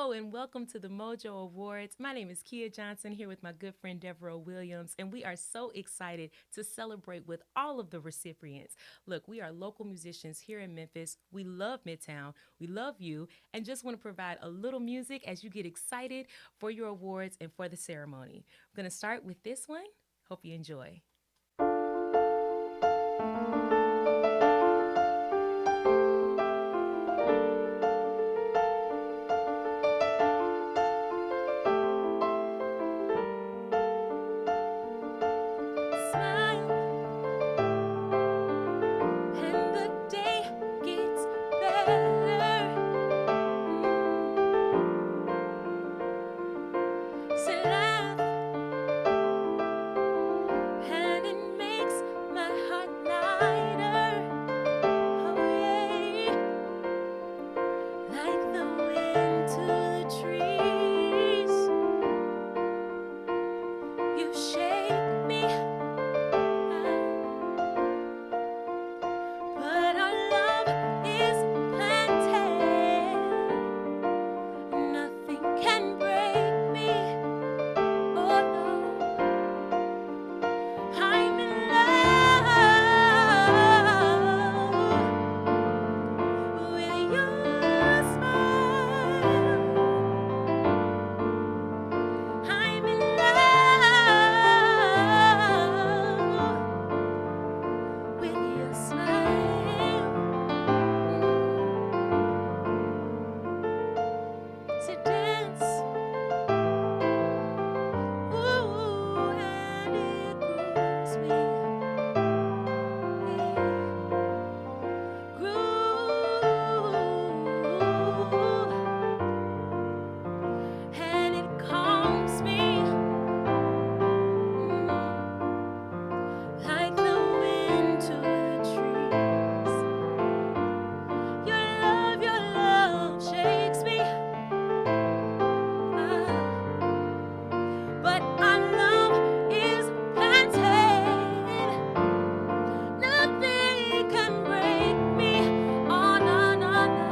Hello and welcome to the Mojo Awards. My name is Kia Johnson here with my good friend Devereaux Williams, and we are so excited to celebrate with all of the recipients. Look, we are local musicians here in Memphis. We love Midtown, we love you, and just want to provide a little music as you get excited for your awards and for the ceremony. We're going to start with this one. Hope you enjoy. Smile and the day gets better. So laugh and it makes my heart lighter. Oh yeah, like the wind to the trees. You shake me, but our love is planted. Nothing can break me. Oh no, I'm in love with your smile. I'm in love with your smile. To dance, ooh, and it grooves me, and it calms me, like the wind to the trees. Your love shakes me, but our love is planted. Nothing can break me. Oh no no no.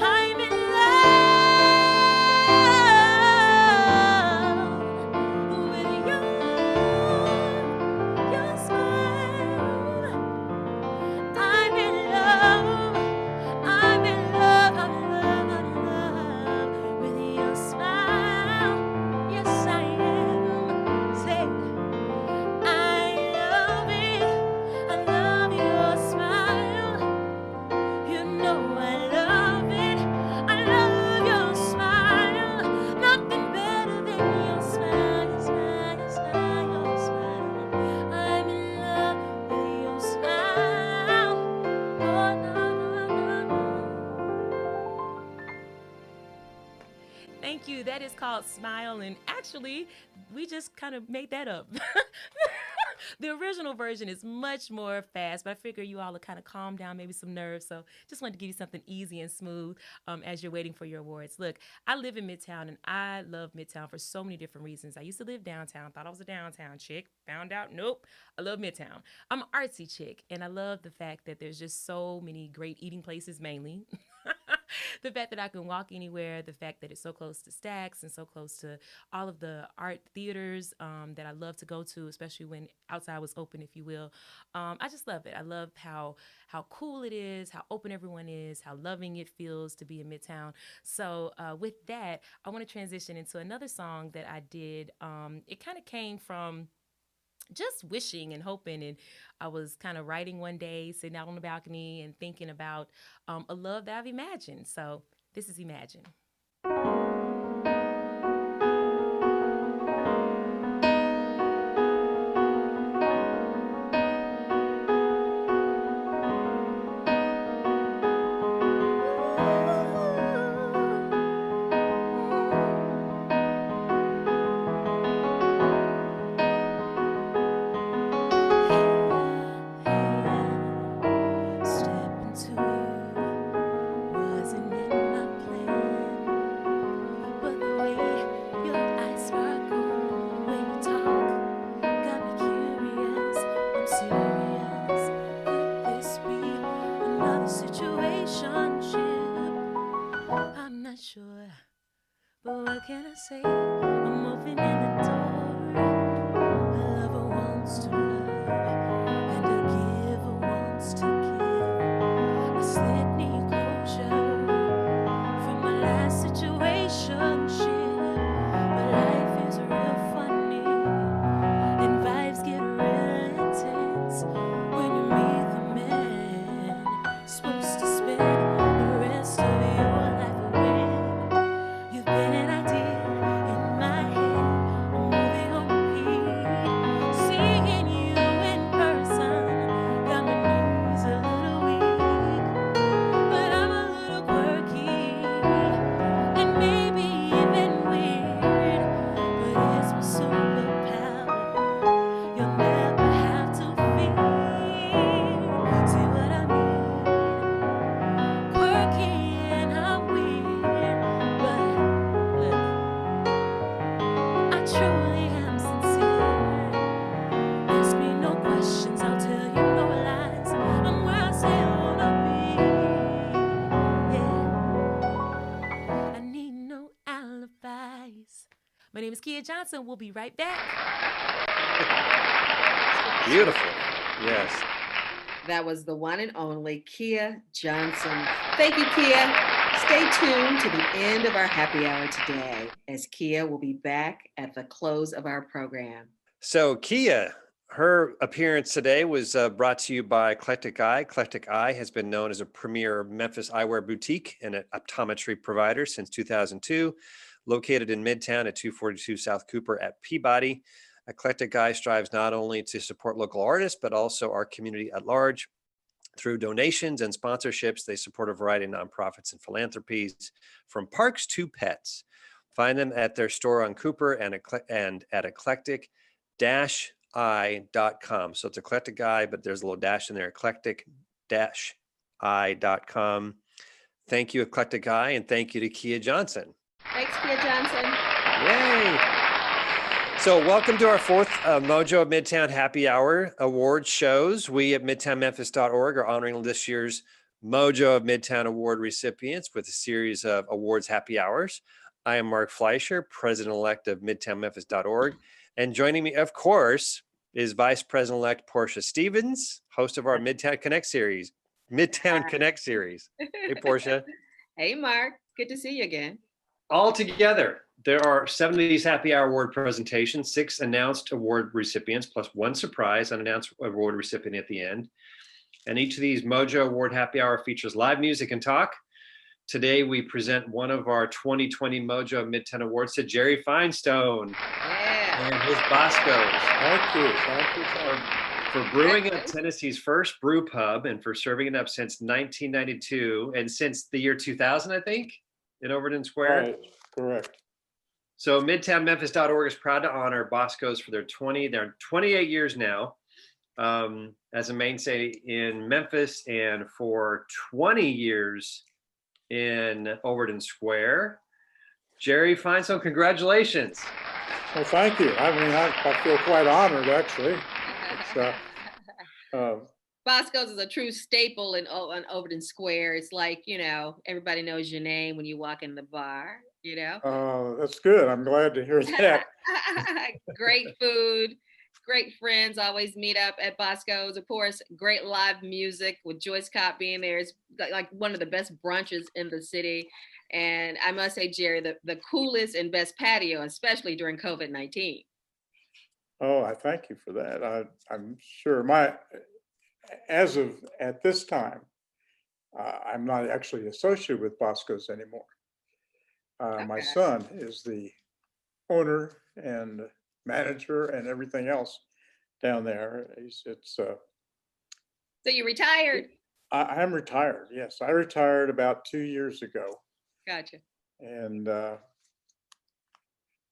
I'm in love with your smile. I'm in love. I'm in love. I'm in love. I'm in love with your smile. Yes, I am. Say, I love it. I love your smile. You know I love it. I love your smile. Nothing better than your smile. Your smile, your smile, your smile. I'm in love with your smile. Oh, no, no, no, no. Thank you. That is called Smile. And actually, we just kind of made that up. The original version is much more fast, but I figure you all will kind of calm down, maybe some nerves. So just wanted to give you something easy and smooth as you're waiting for your awards. Look, I live in Midtown, and I love Midtown for so many different reasons. I used to live downtown, thought I was a downtown chick, found out, nope, I love Midtown. I'm an artsy chick, and I love the fact that there's just so many great eating places, mainly. The fact that I can walk anywhere, the fact that it's so close to Stacks and so close to all of the art theaters that I love to go to, especially when outside was open, if you will. I just love it. I love how cool it is, how open everyone is, how loving it feels to be in Midtown. So with that, I want to transition into another song that I did. It kind of came from just wishing and hoping. And I was kind of writing one day, sitting out on the balcony and thinking about a love that I've imagined. So this is Imagine. Step into you wasn't in my plan. What can I say? I'm opening the door. A lover wants to love, and a giver wants to give. I still need closure from my last situationship, but life is real funny, and vibes get real intense when you meet the man supposed to spend the rest of your life with. You've been an idea in my head, a movie on repeat. Seeing you in person got my knees a little weak, but I'm a little quirky and maybe even weird. But it's my superpower. You'll never have to fear. See what I mean? Quirky and I'm weird, but look, I truly am sincere. Ask me no questions, I'll tell you no lies. I'm where I say I wanna be. Yeah, I need no alibis. My name is Kia Johnson. We'll be right back. Beautiful. Yes. That was the one and only Kia Johnson. Thank you, Kia. Stay tuned to the end of our happy hour today, as Kia will be back at the close of our program. So Kia, her appearance today was brought to you by Eclectic Eye. Eclectic Eye has been known as a premier Memphis eyewear boutique and an optometry provider since 2002, located in Midtown at 242 South Cooper at Peabody. Eclectic Eye strives not only to support local artists, but also our community at large. Through donations and sponsorships, they support a variety of nonprofits and philanthropies, from parks to pets. Find them at their store on Cooper and at eclectic-eye.com. So it's Eclectic Eye, but there's a little dash in there, eclectic-eye.com. Thank you, Eclectic Eye, and thank you to Kia Johnson. Thanks, Kia Johnson. Yay! So welcome to our fourth Mojo of Midtown Happy Hour award shows. We at MidtownMemphis.org are honoring this year's Mojo of Midtown Award recipients with a series of awards happy hours. I am Mark Fleischer, President-elect of MidtownMemphis.org. And joining me, of course, is Vice President-elect Portia Stevens, host of our Midtown Connect series. Hey, Portia. Hey, Mark. Good to see you again. All together, there are 7 of these Happy Hour award presentations, 6 announced award recipients, plus 1 surprise unannounced award recipient at the end. And each of these Mojo Award Happy Hour features live music and talk. Today, we present one of our 2020 Mojo Midtown Awards to Jerry Feinstone and his Boscos. Thank you. For brewing up Tennessee's first brew pub and for serving it up since 1992 and since the year 2000, I think, in Overton Square. Right, correct. So MidtownMemphis.org is proud to honor Boscos for their 28 years now as a mainstay in Memphis, and for 20 years in Overton Square. Jerry Feinstone, congratulations. Well, thank you. I mean, I feel quite honored, actually. Boscos is a true staple on Overton Square. It's like, everybody knows your name when you walk in the bar, That's good. I'm glad to hear that. Great food, great friends always meet up at Boscos. Of course, great live music with Joyce Cott being there. It's like one of the best brunches in the city. And I must say, Jerry, the coolest and best patio, especially during COVID-19. Oh, I thank you for that. I'm sure as of at this time, I'm not actually associated with Boscos anymore. My son is the owner and manager and everything else down there. So you retired? I'm retired. Yes, I retired about 2 years ago. Gotcha. And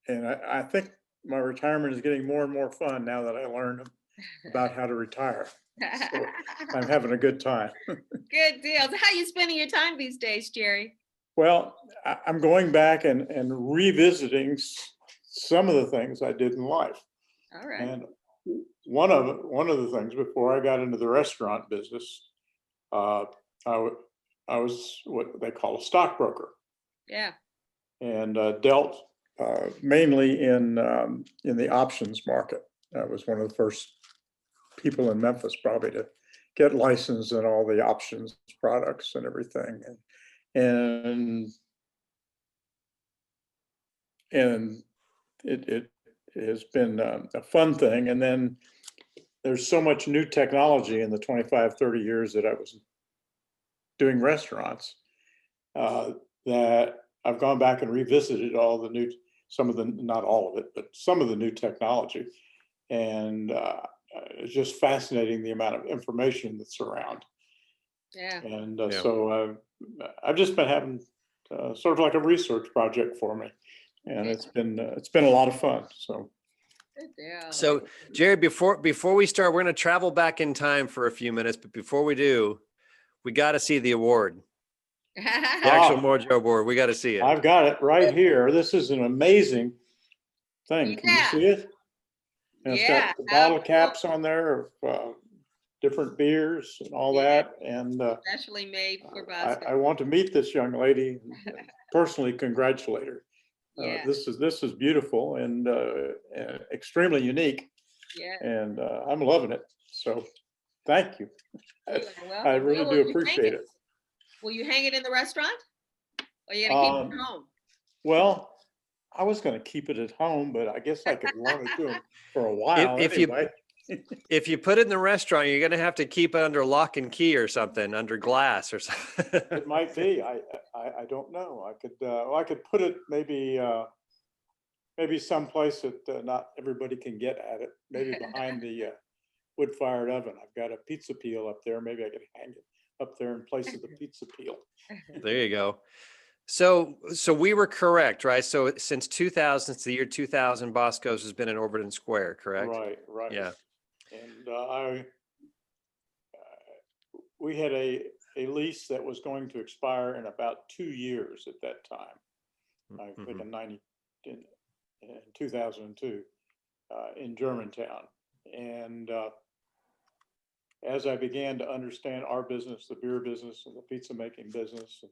I think my retirement is getting more and more fun now that I learned about how to retire. So I'm having a good time. Good deal. So how are you spending your time these days, Jerry? Well, I'm going back and revisiting some of the things I did in life. All right. And one of the things before I got into the restaurant business, I was what they call a stockbroker. Yeah. And dealt mainly in the options market. I was one of the first people in Memphis probably to get licensed in all the options products and everything. And it has been a fun thing. And then there's so much new technology in the 25, 30 years that I was doing restaurants that I've gone back and revisited all the new, some of the, not all of it, but some of the new technology. And it's just fascinating the amount of information that's around. Yeah. And Yeah. so I've just been having sort of like a research project for me. And it's been a lot of fun. So. Good deal. So Jerry, before we start, we're going to travel back in time for a few minutes, but before we do, we got to see the award, the actual Mojo award. We got to see it. I've got it right here. This is an amazing thing. Can you see it? And it's got the bottle caps on there of different beers and all that. And especially made for Boscos. I want to meet this young lady and personally congratulate her. This is beautiful and extremely unique. Yeah. And I'm loving it. So thank you. I really do appreciate it. Will you hang it in the restaurant? Or are you going to keep it at home? Well, I was going to keep it at home, but I guess I could loan it to him for a while anyway. If you put it in the restaurant, you're going to have to keep it under lock and key or something, under glass or something. It might be. I don't know. I could put it maybe someplace that not everybody can get at it. Maybe behind the wood-fired oven. I've got a pizza peel up there. Maybe I could hang it up there in place of the pizza peel. There you go. So we were correct, right? So since 2000, since the year 2000, Boscos has been in Overton Square, correct? Right. Yeah. And we had a lease that was going to expire in about 2 years at that time. I think in 2002 in Germantown. And as I began to understand our business, the beer business and the pizza making business,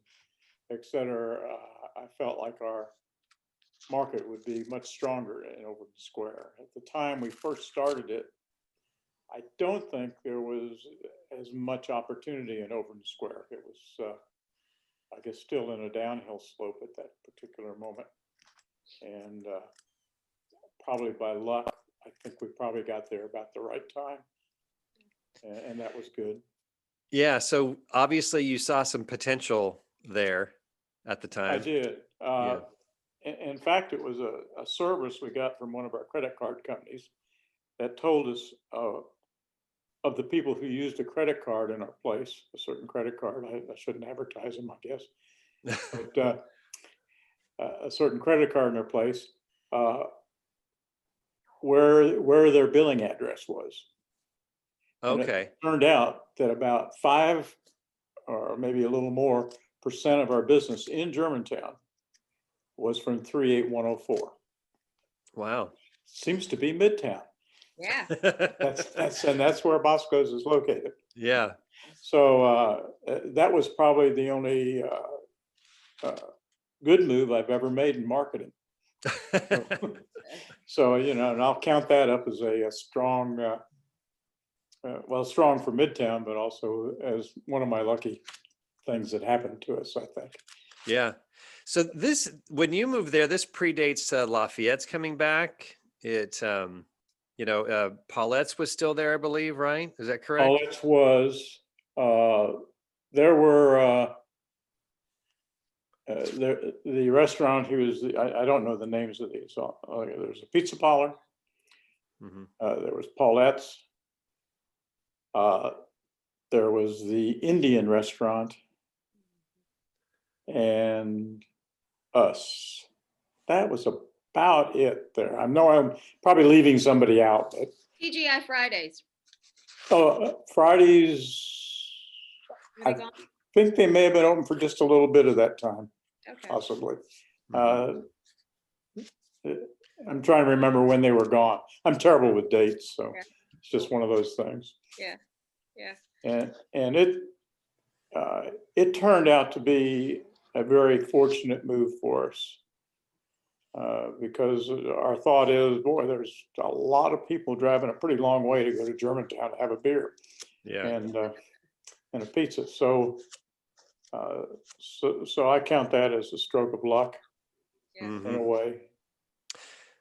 et cetera, I felt like our market would be much stronger in Overton Square. At the time we first started it, I don't think there was as much opportunity in Overton Square. It was, I guess, still in a downhill slope at that particular moment. And probably by luck, I think we probably got there about the right time. And that was good. Yeah. So obviously you saw some potential there at the time. I did. In fact, it was a service we got from one of our credit card companies that told us of the people who used a credit card in our place, a certain credit card. I shouldn't advertise them, I guess. But a certain credit card in our place, where their billing address was. Okay. It turned out that about 5 or maybe a little more % of our business in Germantown was from 38104. Wow. Seems to be Midtown. Yeah. That's where Boscos is located. Yeah. So that was probably the only good move I've ever made in marketing. So and I'll count that up as a strong, strong for Midtown, but also as one of my lucky things that happened to us, I think. Yeah. So when you moved there, this predates Lafayette's coming back. It, Paulette's was still there, I believe, right? Is that correct? Paulette's was, there were, the restaurant, I don't know the names of these. There's a pizza parlor. There was Paulette's. There was the Indian restaurant and us. That was about it there. I know I'm probably leaving somebody out. But TGI Fridays. Fridays, I think they may have been open for just a little bit of that time. Okay. Possibly. I'm trying to remember when they were gone. I'm terrible with dates, so it's just one of those things. Yeah. And it turned out to be a very fortunate move for us. because our thought is, boy, there's a lot of people driving a pretty long way to go to Germantown to have a beer Yeah. and a pizza. So I count that as a stroke of luck Yeah. in Mhm. a way.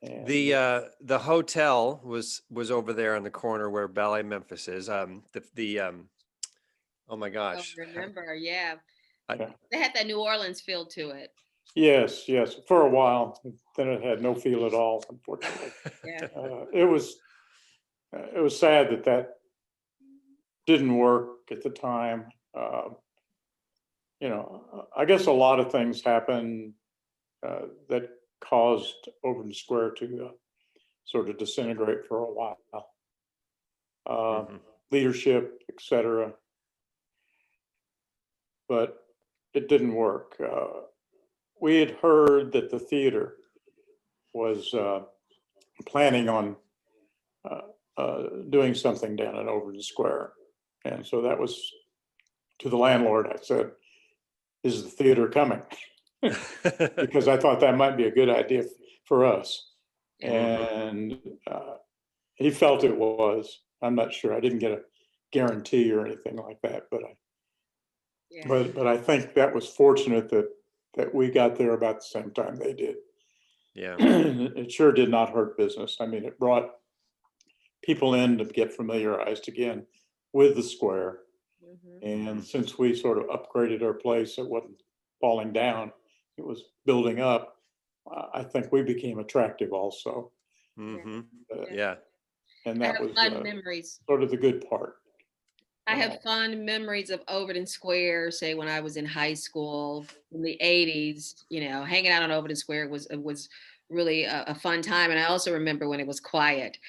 And The hotel was over there on the corner where Ballet Memphis is. Oh my I gosh. remember, yeah. I- They had that New Orleans feel to it. yes, for a while. Then it had no feel at all, unfortunately. Yeah. It was sad that didn't work at the time. I guess a lot of things happened that caused Overton Square to sort of disintegrate for a while. Mhm. Leadership, etc. But it didn't work. We had heard that the theater was planning on doing something down in Overton Square. And so that was to the landlord, I said, is the theater coming? Because I thought that might be a good idea for us. Yeah. And he felt it was. I'm not sure. I didn't get a guarantee or anything like that, Yeah. but I think that was fortunate that we got there about the same time they did. Yeah. It sure did not hurt business. I mean, it brought people in to get familiarized again with the square. Mhm. And since we sort of upgraded our place, it wasn't falling down, it was building up. I think we became attractive also. Hmm. Uh, Yeah. And I that have was fond memories. sort of the good part. I have fond memories of Overton Square, say when I was in high school in the 80s, hanging out on Overton Square was really a fun time. And I also remember when it was quiet,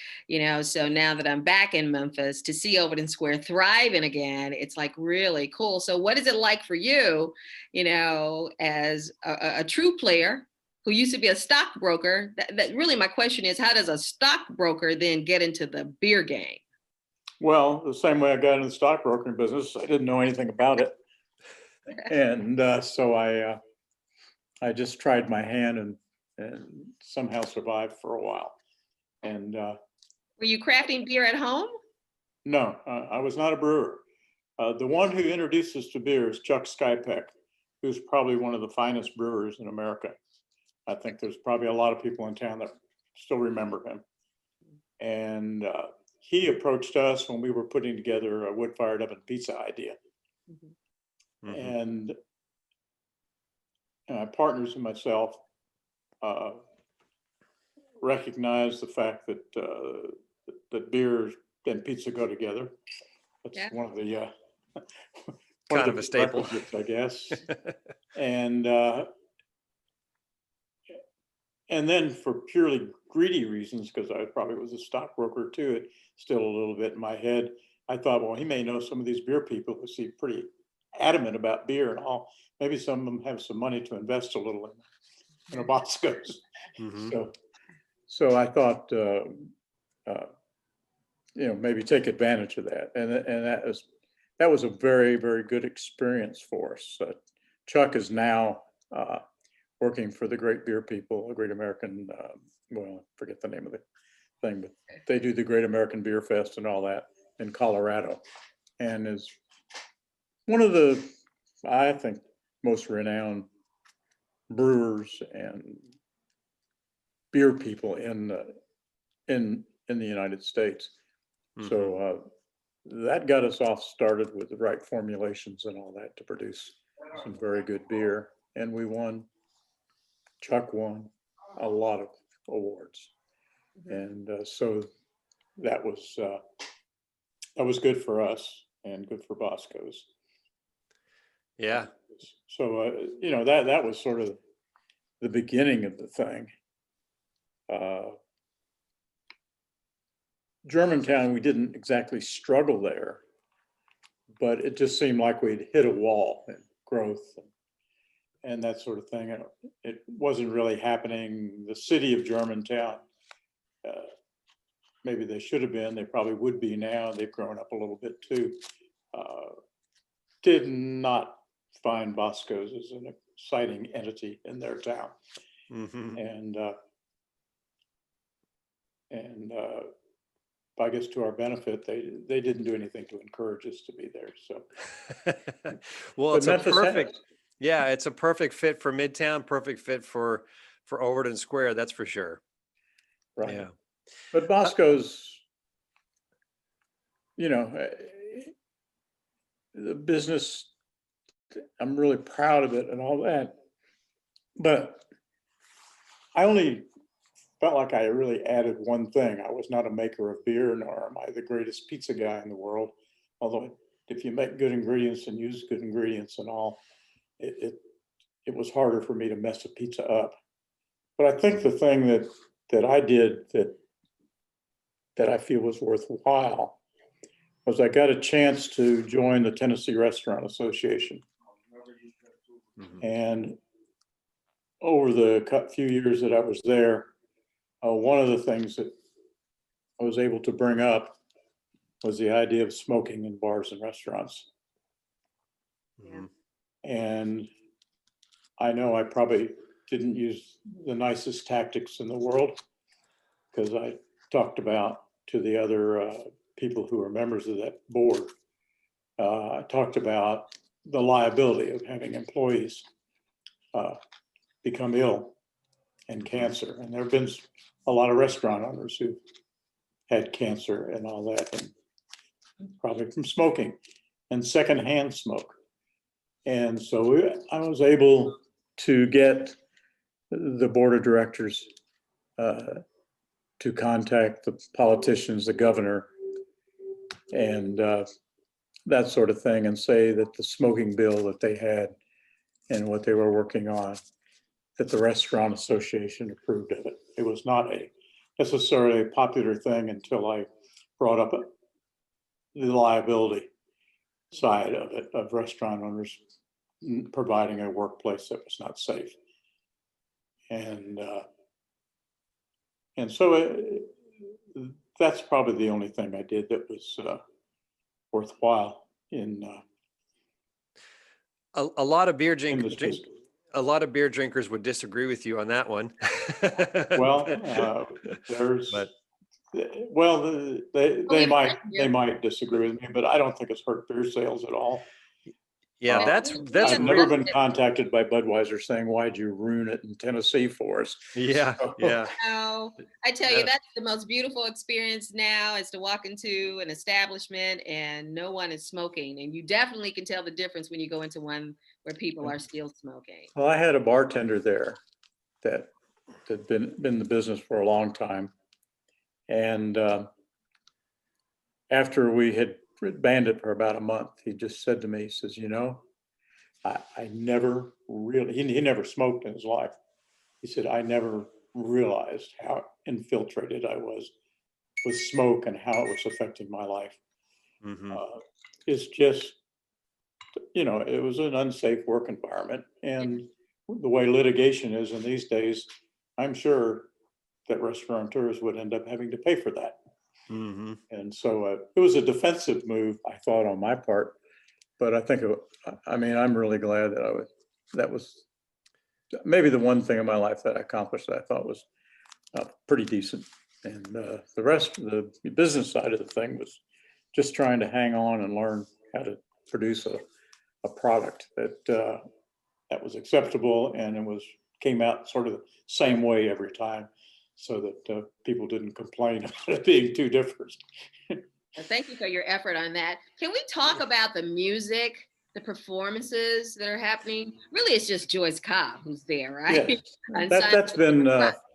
so now that I'm back in Memphis to see Overton Square thriving again, it's like really cool. So what is it like for you, as a true player who used to be a stockbroker? That really my question is, how does a stockbroker then get into the beer game? Well, the same way I got into the stockbroking business, I didn't know anything about it. And so I just tried my hand and somehow survived for a while. And Were you crafting beer at home? no, I was not a brewer. The one who introduced us to beer is Chuck Skypeck, who's probably one of the finest brewers in America. I think there's probably a lot of people in town that still remember him. And he approached us when we were putting together a wood-fired oven pizza idea. Hmm. And partners and myself recognized the fact that beer and pizza go together. That's Yeah. one of the Kind of a staple. prerequisites, I guess. And then for purely greedy reasons, because I probably was a stockbroker too, it still a little bit in my head. I thought, well, he may know some of these beer people who seem pretty adamant about beer and all. Maybe some of them have some money to invest a little in a Boscos. Hmm. So I thought, maybe take advantage of that, and that was a very, very good experience for us. Chuck is now working for the Great Beer People, a Great American. Well, I forget the name of the thing, but they do the Great American Beer Fest and all that in Colorado, and is one of the, I think, most renowned brewers and beer people in the United States. Hmm. So that got us off started with the right formulations and all that to produce some very good beer. And we won, Chuck won a lot of awards. And so that was good for us and good for Boscos. Yeah. So, that was sort of the beginning of the thing. Germantown, we didn't exactly struggle there, but it just seemed like we'd hit a wall in growth and that sort of thing. It wasn't really happening. The city of Germantown, maybe they should have been, they probably would be now. They've grown up a little bit too. Did not find Boscos as an exciting entity in their town. Mhm. And I guess to our benefit, they didn't do anything to encourage us to be there. So, Well, but it's a Memphis perfect, has, yeah, it's a perfect fit for Midtown, perfect fit for Overton Square, that's for sure. right? Yeah. But Uh, Bosco's, the business, I'm really proud of it and all that. But I only felt like I really added one thing. I was not a maker of beer, nor am I the greatest pizza guy in the world. Although if you make good ingredients and use good ingredients and all, it was harder for me to mess a pizza up. But I think the thing that I did that I feel was worthwhile was I got a chance to join the Tennessee Restaurant Association. mhm. And over the few years that I was there, one of the things that I was able to bring up was the idea of smoking in bars and restaurants. Mhm. And I know I probably didn't use the nicest tactics in the world because I talked about to the other people who are members of that board. I talked about the liability of having employees become ill and cancer. And there have been a lot of restaurant owners who had cancer and all that, and probably from smoking and secondhand smoke. And so I was able to get the board of directors to contact the politicians, the governor, and that sort of thing, and say that the smoking bill that they had and what they were working on, that the Restaurant Association approved of it. It was not a necessarily a popular thing until I brought up the liability side of it, of restaurant owners providing a workplace that was not safe. And so that's probably the only thing I did that was worthwhile A lot of in this business. a lot of beer drinkers would disagree with you on that one. Well, there's but well, We've heard they you. might disagree with me, but I don't think it's hurt beer sales at all. yeah, Uh, We that's I've never addressed been it. contacted by Budweiser saying, "Why'd you ruin it in Tennessee for us?" yeah, So, yeah, No, I tell you, yeah. that's the most beautiful experience now is to walk into an establishment and no one is smoking. And you definitely can tell the difference when you go into one where people are still smoking. Well, I had a bartender there that had been in the business for a long time, and after we had banned it for about a month, he just said to me, he says, I never really, he never smoked in his life. He said, I never realized how infiltrated I was with smoke and how it was affecting my life. Mhm. It's just, it was an unsafe work environment. And the way litigation is in these days, I'm sure that restaurateurs would end up having to pay for that. Mhm. And so it was a defensive move, I thought, on my part. But I'm really glad that was maybe the one thing in my life that I accomplished that I thought was pretty decent. And the rest of the business side of the thing was just trying to hang on and learn how to produce a product that was acceptable and came out sort of the same way every time, so that people didn't complain about it being too different. Thank you for your effort on that. Can we talk about the music, the performances that are happening? Really, it's just Joyce Cobb who's there, right? Yes, And that's been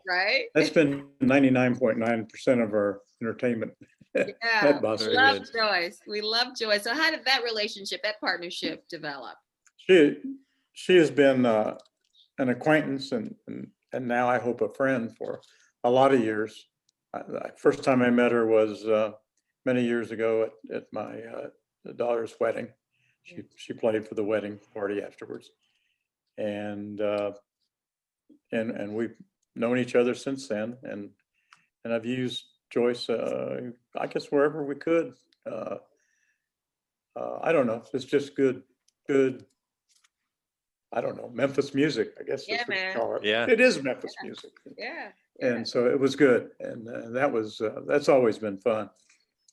right? that's been 99.9% of our entertainment Yeah, at we Very Boscos. love good. Joyce. We love Joyce. So, how did that relationship, that partnership develop? She she has been an acquaintance and now I hope a friend for a lot of years. First time I met her was many years ago at my daughter's wedding. She played for the wedding party afterwards, and and we've known each other since then. And I've used Joyce, I guess wherever we could. Uh, I don't know. It's just good I don't know, Memphis music, I guess Yeah, is what you man. call it. Yeah. It is Memphis music. Yeah. And so it was good. And that's always been fun.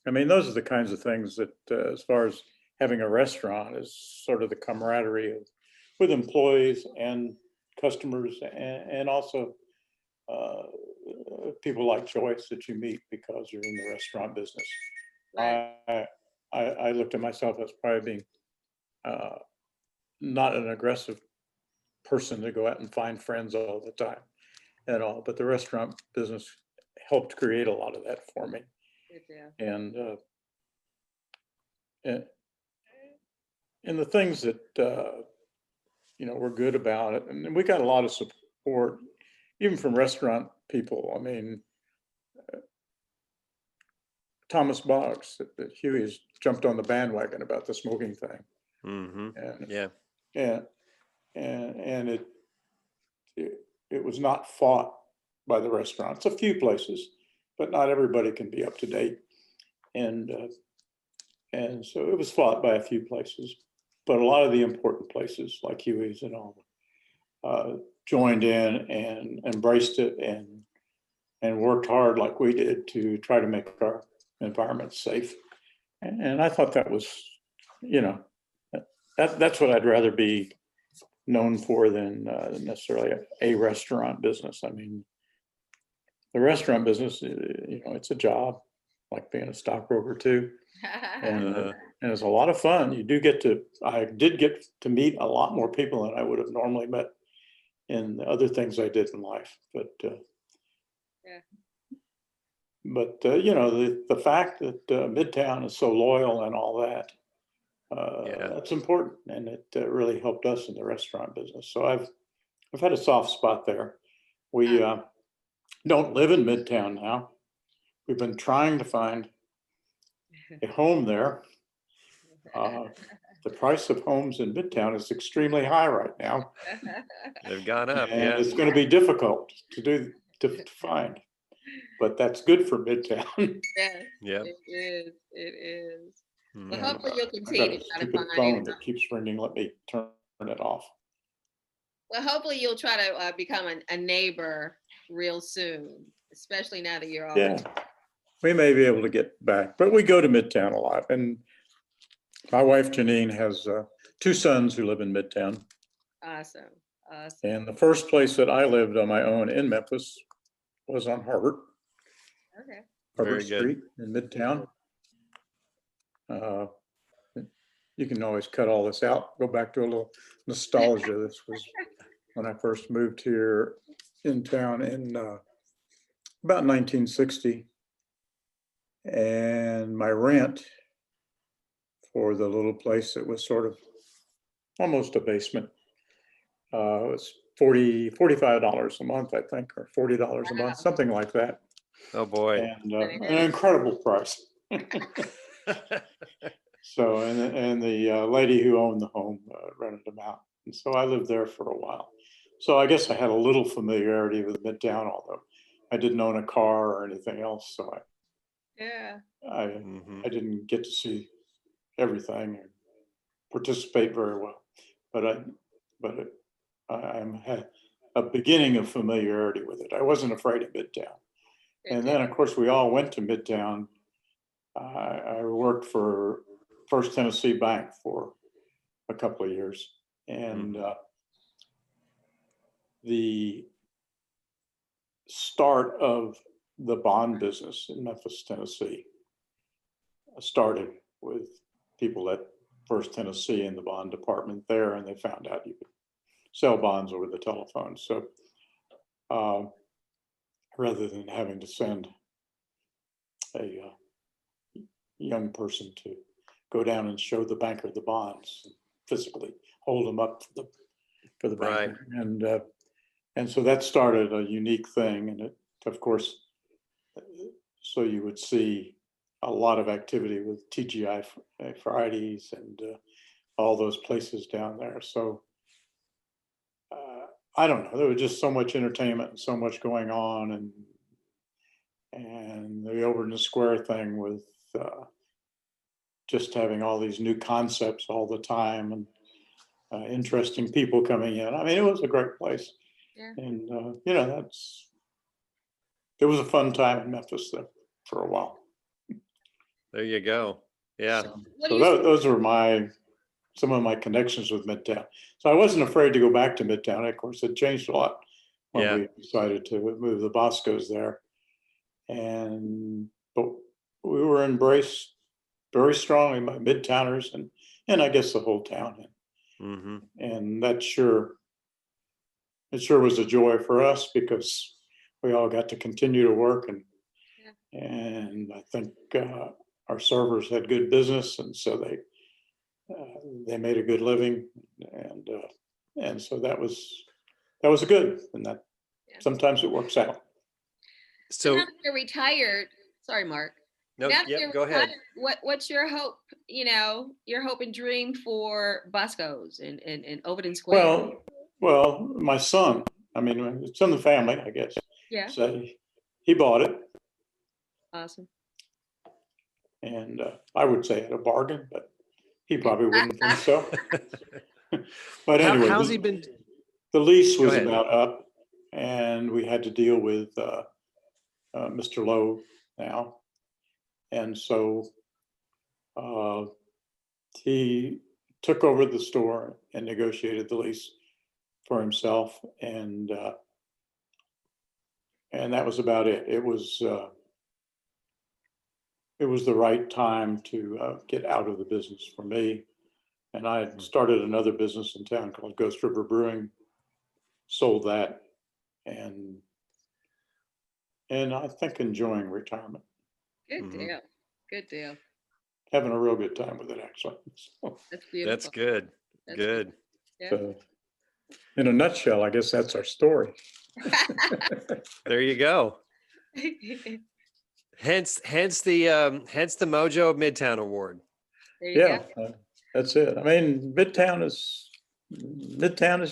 I mean, those are the kinds of things that, as far as having a restaurant, is sort of the camaraderie with employees and customers, and also uh, people like Joyce that you meet because you're in the restaurant business. Right. I looked at myself as probably being uh, not an aggressive person to go out and find friends all the time at all, but the restaurant business helped create a lot of that for me. Good deal. And and the things that were good about it, and we got a lot of support, even from restaurant people. I mean, Thomas Boggs, that Huey's jumped on the bandwagon about the smoking thing, Mm-hmm. and Yeah. and and it was not fought by the restaurants. A few places, but not everybody can be up to date, and so it was fought by a few places, but a lot of the important places like Huey's and all joined in and embraced it, and worked hard like we did to try to make our environment safe. And I thought that was, you know, that's what I'd rather be known for than necessarily a restaurant business. I mean, the restaurant business, it's a job, like being a stockbroker too, and Uh-huh. and it's a lot of fun. I did get to meet a lot more people than I would have normally met in the other things I did in life. But Yeah. the fact that Midtown is so loyal and all that, Yeah. that's important, and it really helped us in the restaurant business. So I've had a soft spot there. We don't live in Midtown now. We've been trying to find a home there. The price of homes in Midtown is extremely high right now, They've gone up. and Yeah. it's going to be difficult to find. But that's good for Midtown. Yes, Yep. it is. It is. Well, Mhm. hopefully you'll I got continue a to try to stupid find. phone that keeps ringing. Let me turn it off. Well, hopefully you'll try to become a neighbor real soon, especially now that you're Yeah, already. we may be able to get back, but we go to Midtown a lot. And my wife Janine has two sons who live in Midtown. Awesome. Awesome. And the first place that I lived on my own in Memphis was on Harbert Okay. Very good. Street in Midtown. You can always cut all this out, go back to a little nostalgia. This was when I first moved here in town in about 1960. And my rent for the little place that was sort of almost a basement was $45 a month, I think, or $40 a month, something like that. Oh boy. And an incredible price. So, and the lady who owned the home rented them out. And so I lived there for a while. So I guess I had a little familiarity with Midtown, although I didn't own a car or anything else. So Yeah. Mhm. I didn't get to see everything and participate very well. But I'm had a beginning of familiarity with it. I wasn't afraid of Midtown. And then, of course, we all went to Midtown. I worked for First Tennessee Bank for a couple of years, and the start of the bond business in Memphis, Tennessee, started with people at First Tennessee in the bond department there, and they found out you could sell bonds over the telephone. So rather than having to send a young person to go down and show the banker the bonds, physically hold them up for the Right. banker, and so that started a unique thing, and it, of course, so you would see a lot of activity with TGI Fridays and all those places down there. So I don't know, there was just so much entertainment and so much going on, and the over in the square thing with just having all these new concepts all the time, and interesting people coming in. I mean, it was a great place. Yeah. And, you know, it was a fun time in Memphis there for a while. There you go. Yeah. What So do you those were some of my connections with Midtown. So I wasn't afraid to go back to Midtown. Of course, it changed a lot when Yeah. we decided to move the Boscos there. But we were embraced very strongly by Midtowners and I guess the whole town. Mm-hmm. And it sure was a joy for us because we all got to continue to work and I think our servers had good business, and so they made a good living, and so that was good, and that sometimes it works out. So So now that you're retired, sorry, Mark. no, Now that yep, you're go ahead. retired, what's your hope? You know, your hope and dream for Boscos and Overton Square. Well, my son. I mean, it's in the family, I guess. Yeah. So he bought it, Awesome. and I would say at a bargain, but he probably wouldn't think so. But anyway, How's he been? the lease Go was ahead. about up, and we had to deal with Mr. Lowe now, and so he took over the store and negotiated the lease for himself, and that was about it. It was the right time to get out of the business for me. And I had started another business in town called Ghost River Brewing, sold that, and I think enjoying retirement, Good Mhm. deal. Good deal. having a real good time with it, actually. So, That's beautiful. That's good. That's Good. Yeah. so, in a nutshell, I guess that's our story. There you go. Hence the Mojo Midtown Award. There you Yeah, go. that's it. I mean, Midtown is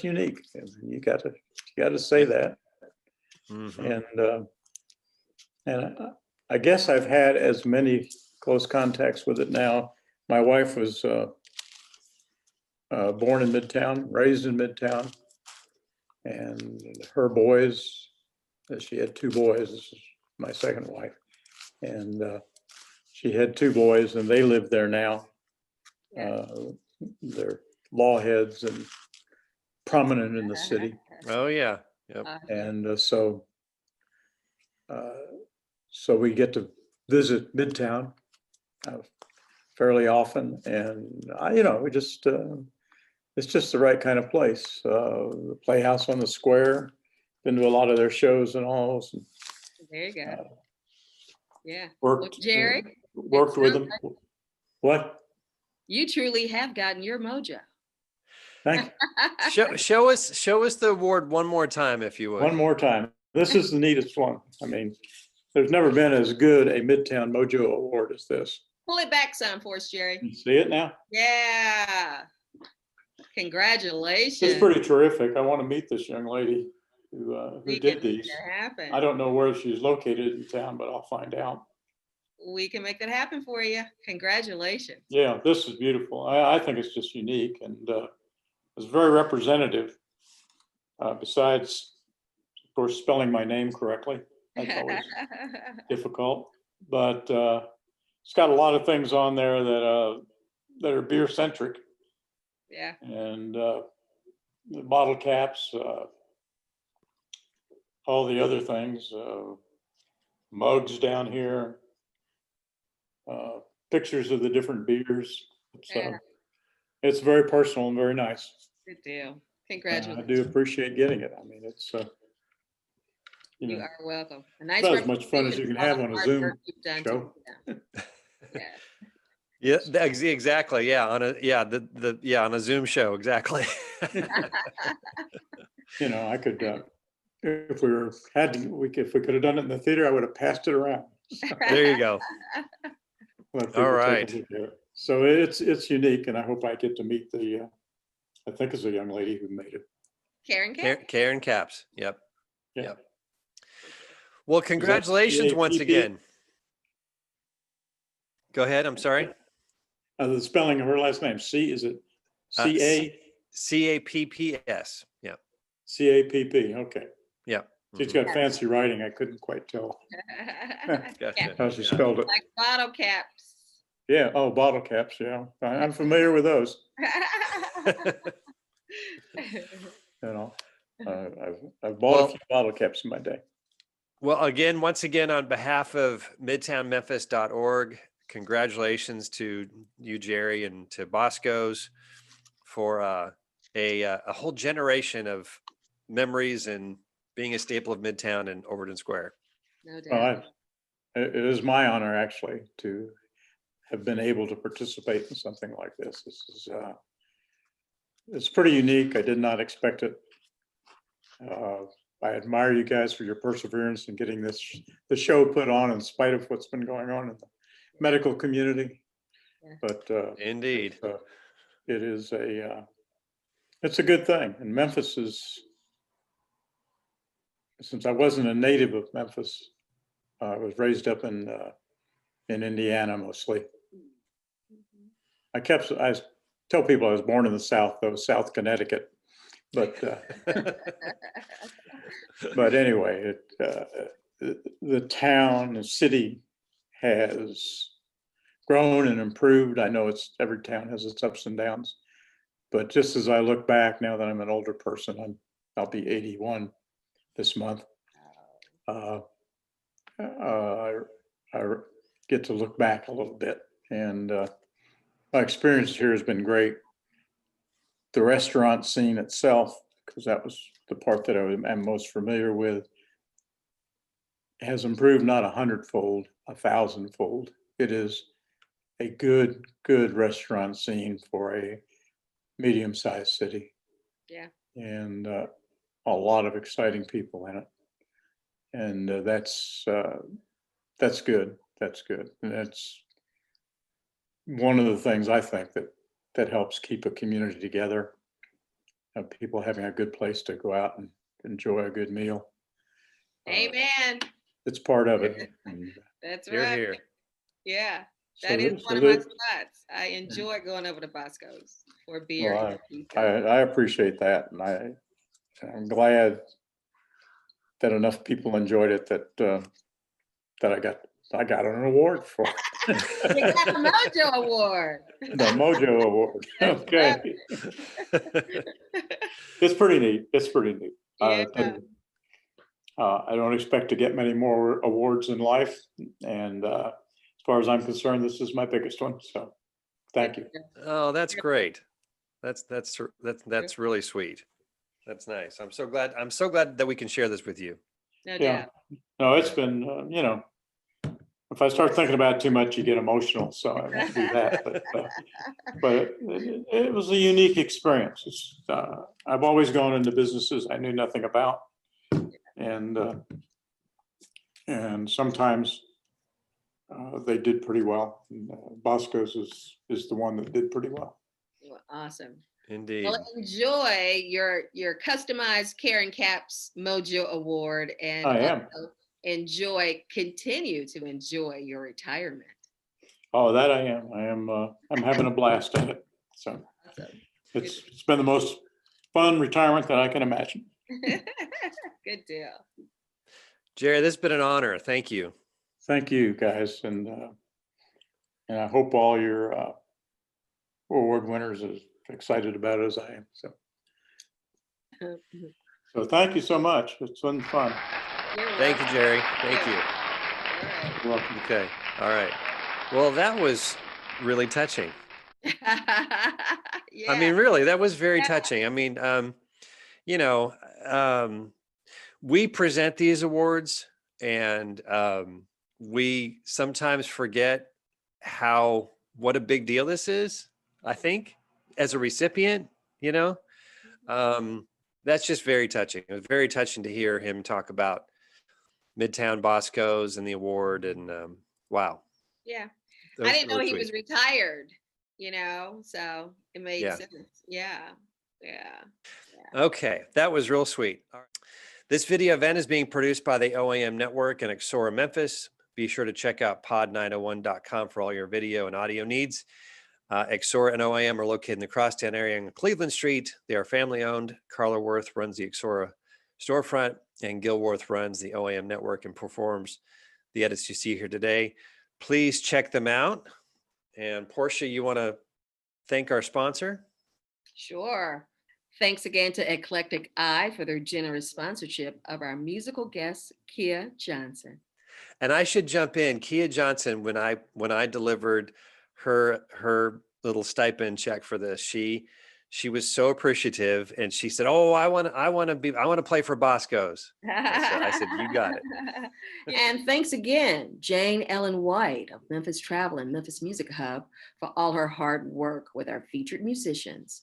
unique. You got to say that. Mhm. And I guess I've had as many close contacts with it now. My wife was born in Midtown, raised in Midtown, and her boys. She had two boys. This is my second wife, and she had two boys, and they live there now. Yeah. They're law heads and prominent in the city. Oh yeah. Yep. And so we get to visit Midtown fairly often, and we just it's just the right kind of place. The Playhouse on the Square, been to a lot of their shows and all. And, There you go. Yeah. worked Jerry, worked with them. What? You truly have gotten your mojo. Thank you. Show us the award one more time, if you would. One more time. This is the neatest one. I mean, there's never been as good a Midtown Mojo Award as this. Pull it back some for us, Jerry. You see it now? Yeah. Congratulations. It's pretty terrific. I want to meet this young lady who We did can make these. that happen. I don't know where she's located in town, but I'll find out. We can make that happen for you. Congratulations. Yeah, this is beautiful. I think it's just unique, and it's very representative. Besides, of course, spelling my name correctly. That's always difficult. But it's got a lot of things on there that are beer centric. Yeah. And the bottle caps, all the other things, mugs down here, pictures of the different beers. It's very personal and very nice. Good deal. I Congratulations. do appreciate getting it. I mean, it's You are welcome. A nice about as much fun as you can have on a Zoom show. Yeah. Yeah, exactly. Yeah, on a Zoom show, exactly. I could if we could have done it in the theater, I would have passed it around. There you go. Let people All take a right. look at it. So it's unique, and I hope I get to meet I think it's a young lady who made it. Karen Caps. Yep. Yeah. Yep. Well, congratulations once C-A-P-P? again. Go ahead. I'm sorry. The spelling of her last name, is it Uh, C-A? CAPPS. Yeah. CAPP. Okay. Yeah. She's got fancy writing. I couldn't quite tell Gotcha. how she Yeah. spelled it. Like bottle caps. Yeah. Oh, bottle caps. Yeah. I'm familiar with those. You know, I've bought a few bottle caps in my day. Well, again, once again, on behalf of midtownmemphis.org, congratulations to you, Jerry, and to Boscos for a whole generation of memories and being a staple of Midtown and Overton Square. No doubt. Well, it is my honor actually to have been able to participate in something like this. This is it's pretty unique. I did not expect it. I admire you guys for your perseverance in getting the show put on in spite of what's been going on in the medical community. Yeah. But Indeed. it is it's a good thing. And Memphis is, since I wasn't a native of Memphis, I was raised up in Indiana mostly. I tell people I was born in the South, though, South Connecticut. But but anyway, the town, the city has grown and improved. I know every town has its ups and downs, but just as I look back now that I'm an older person, I'll be 81 this month. I get to look back a little bit, and my experience here has been great. The restaurant scene itself, because that was the part that I'm most familiar with, has improved not 100-fold, 1,000-fold. It is a good restaurant scene for a medium-sized city. Yeah. And a lot of exciting people in it. And that's good. That's good. And that's one of the things I think that helps keep a community together. People having a good place to go out and enjoy a good meal. Amen. It's part of it. And That's You're right. here. Yeah. so That is this- one so of my this- spots. I enjoy going over to Boscos for beer. Well, and pizza. I appreciate that, and I'm glad that enough people enjoyed it that I got an award for it. You got a Mojo Award. The Mojo Award. That's Okay. It's pretty neat. It's pretty neat. Yeah. I don't expect to get many more awards in life, and as far as I'm concerned, this is my biggest one. So, thank you. Oh, that's great. That's really sweet. That's nice. I'm so glad that we can share this with you. No Yeah. doubt. No, it's been if I start thinking about it too much, you get emotional. So I won't do that. But it was a unique experience. I've always gone into businesses I knew nothing about, and sometimes they did pretty well. And, Boscos is the one that did pretty well. Well, awesome. Indeed. Well, enjoy your customized Karen Caps Mojo Award, and I am. also continue to enjoy your retirement. Oh, that I am. I'm having a blast at it. So Awesome. it's been the most fun retirement that I can imagine. Good deal. Jerry, this has been an honor. Thank you. Thank you, guys, and I hope all your award winners are excited about it as I am. So thank you so much. It's been fun. Thank you, Jerry. Thank you. All right. You're welcome. Okay. All right. Well, that was really touching. Yeah. I mean, really, that was very touching. I mean, we present these awards, and we sometimes forget what a big deal this is, I think, as a recipient, that's just very touching. It was very touching to hear him talk about Midtown Boscos and the award, and wow. Yeah. That I didn't know really he was sweet. retired, so it made Yeah. sense. Yeah. Yeah. Okay, that was real sweet. All right. This video event is being produced by the OAM Network and Exora Memphis. Be sure to check out pod901.com for all your video and audio needs. Exora and OIM are located in the Crosstown area on Cleveland Street. They are family owned. Carla Worth runs the Exora storefront, and Gil Worth runs the OIM network and performs the edits you see here today. Please check them out. And Portia, you want to thank our sponsor? Sure. Thanks again to Eclectic Eye for their generous sponsorship of our musical guest, Kia Johnson. And I should jump in. Kia Johnson, when I delivered her little stipend check for this, she was so appreciative, and she said, "Oh, I want to play for Boscos." I said, "You got it." And thanks again, Jane Ellen White of Memphis Travel and Memphis Music Hub, for all her hard work with our featured musicians.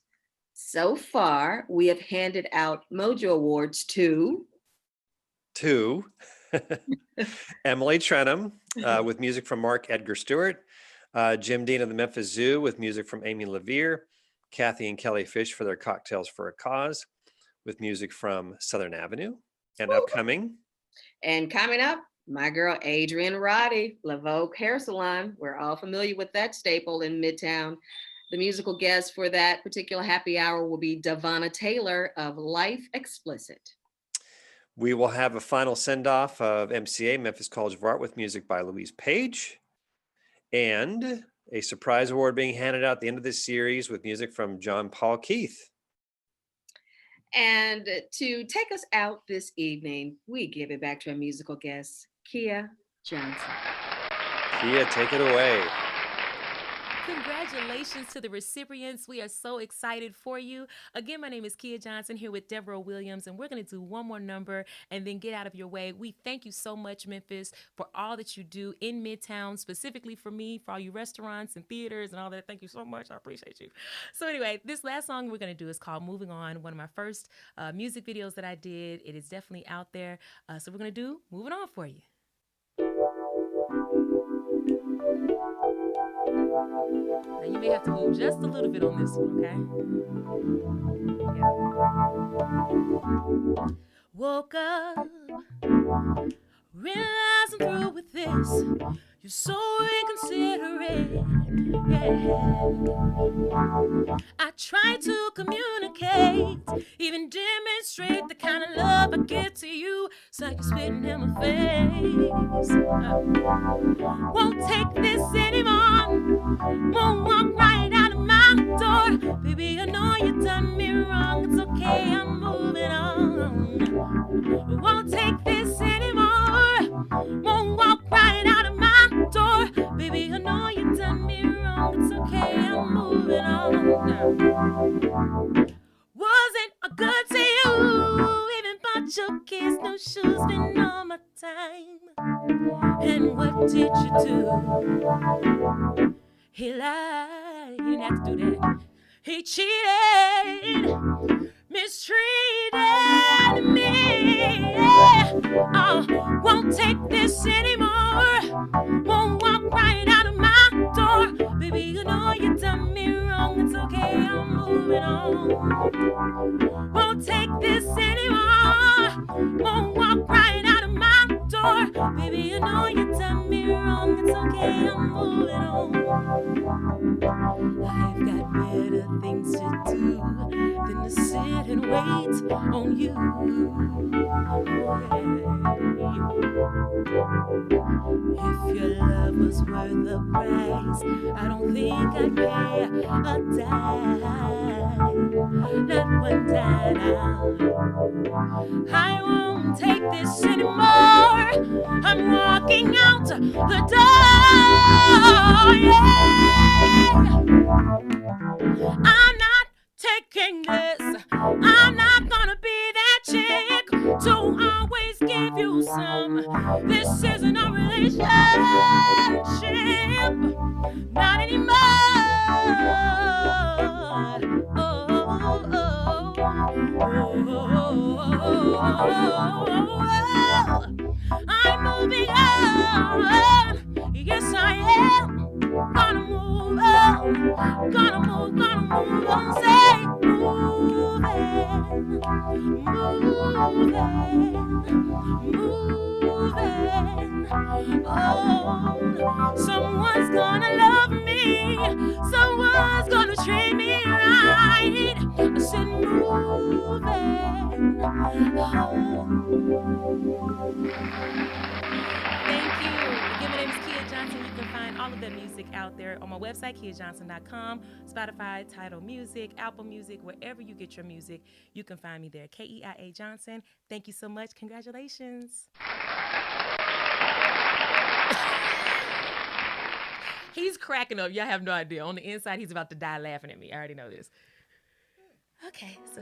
So far, we have handed out Mojo Awards to Emily Trenum with music from Mark Edgar Stewart, Jim Dean of the Memphis Zoo with music from Amy Levere, Kathy and Kelly Fish for their Cocktails for a Cause with music from Southern Avenue, and upcoming. And coming up, my girl Adrienne Roddy, La Vogue Hair Salon. We're all familiar with that staple in Midtown. The musical guest for that particular happy hour will be Davonna Taylor of Life Explicit. We will have a final send-off of MCA, Memphis College of Art, with music by Louise Page, and a surprise award being handed out at the end of this series with music from John Paul Keith. And to take us out this evening, we give it back to our musical guest, Kia Johnson. Kia, take it away. Congratulations to the recipients. We are so excited for you. Again, my name is Kia Johnson here with Deborah Williams, and we're going to do one more number and then get out of your way. We thank you so much, Memphis, for all that you do in Midtown, specifically for me, for all you restaurants and theaters and all that. Thank you so much. I appreciate you. So anyway, this last song we're going to do is called Moving On, one of my first music videos that I did. It is definitely out there. So we're going to do Moving On for you. Now you may have to move just a little bit on this one, okay? Yeah. Woke up, realized I'm through with this. You're so inconsiderate, yeah. I try to communicate, even demonstrate the kind of love I get to you. It's like you're spitting in my face. Won't take this anymore. Won't walk right out of my door. Baby, I know you done me wrong. It's okay, I'm moving on. Won't take this anymore. Won't walk right out of my door. Baby, I know you done me wrong. It's okay, I'm moving on. Wasn't a good to you. Even bought your kids no shoes. Spend all my time. And what did you do? He lied. He didn't have to do that. He cheated, mistreated me. Oh, won't take this anymore. Won't walk right out of my door. Baby, you know you done me wrong. It's okay, I'm moving on. Won't take this anymore. Won't walk right out of my door. Baby, you know you done me wrong. It's okay, I'm moving on. I've got better things to do than to sit and wait on you. If your love was worth the price, I don't think I'd pay a dime, not one dime. I won't take this anymore. I'm walking out the door. Yeah. I'm not taking this. I'm not gonna be that chick to always give you some. This isn't a relationship, not anymore. I'm moving on. Yes, I am. Gonna move on. Gonna move on. Say moving. Oh, someone's gonna love me. Someone God's gonna treat me right. I said, moving home. Thank you. Again, my name is Kia Johnson. You can find all of the music out there on my website, KiaJohnson.com, Spotify, Tidal Music, Apple Music, wherever you get your music, you can find me there. Keia Johnson. Thank you so much. Congratulations. He's cracking up. Y'all have no idea. On the inside, he's about to die laughing at me. I already know this. Okay, so